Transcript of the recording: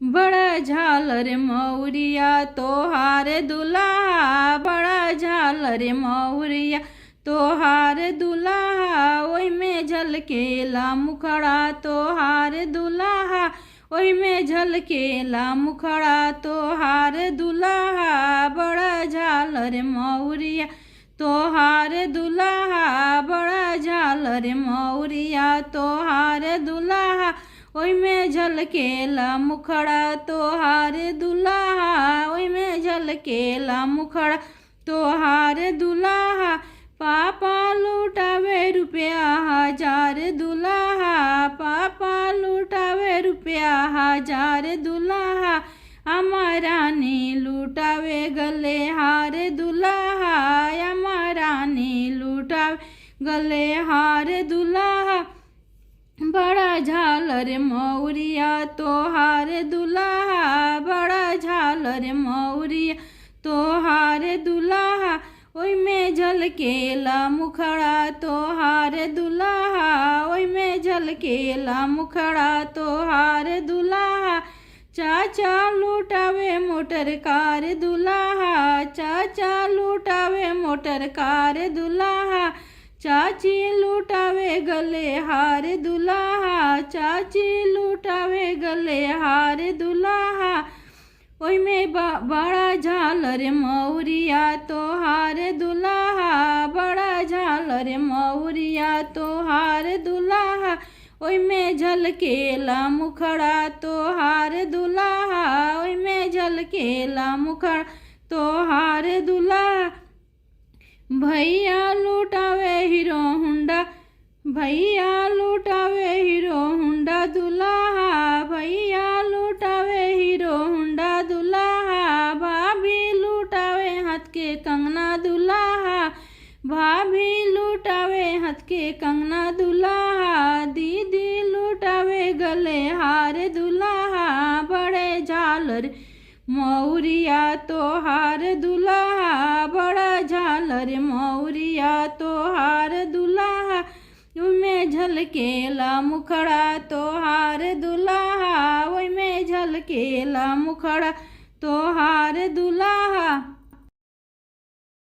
बड़ा झालर मौरिया तोहार दुल्हा, बड़ा झालर मौरिया तोहार दुल्हा, ओई में झलकेला मुखड़ा तोहार दुल्हा, ओई में झलकेला मुखड़ा तोहार दुल्हा। बड़ा झालर मौरिया तोहार दुल्हा, बड़ा झालर मौरिया तोहार दुल्हा, ओई में झलकेला मुखड़ा तोहार दुल्हा, ओई में झलकेला मुखड़ा तोहार दुल्हा। पापा लुटावे रुपया हजार दुल्हा, पापा लुटावे रुपया हजार दुल्हा, अमरानी लुटावे गले हार दुल्हा, अमरानी लुटावे गले हार दुल्हा। बड़ा झालर मौरिया तोहार दुल्हा, बड़ा झालर मौरिया तोहार दुल्हा, ओई में झलकेला मुखड़ा तोहार दुल्हा, ओई में झलकेला मुखड़ा तोहार दुल्हा। चाचा लुटावे मोटर कार दुल्हा, चाचा लुटावे मोटर कार दुल्हा, चाची लुटावे गले हार दुल्हा, चाची लुटावे गले हार दुल्हा, ओई में बड़ा झालर मौरिया तोहार दुल्हा, बड़ा झालर मौरिया तोहार दुल्हा, ओई में झलकेला मुखड़ा तोहार दुल्हा, ओई में झलकेला मुखड़ा तोहार दुल्हा। भैया लुटावे हीरो हुंडा, भैया लुटावे हीरो हुंडा दुल्हा, भैया लुटावे हीरो हुंडा दुल्हा, भाभी लुटावे हाथ के कंगना दुल्हा, भाभी लुटावे हाथ के कंगना दुल्हा, दीदी लुटावे गले हार दुल्हा। बड़े झालर मौरिया तोहार दुल्हा, बड़ा झालर मौरिया तोहार दुल्हा, ओई में झलकेला मुखड़ा तोहार दुल्हा, ओई में झलकेला मुखड़ा तोहार दुल्हा।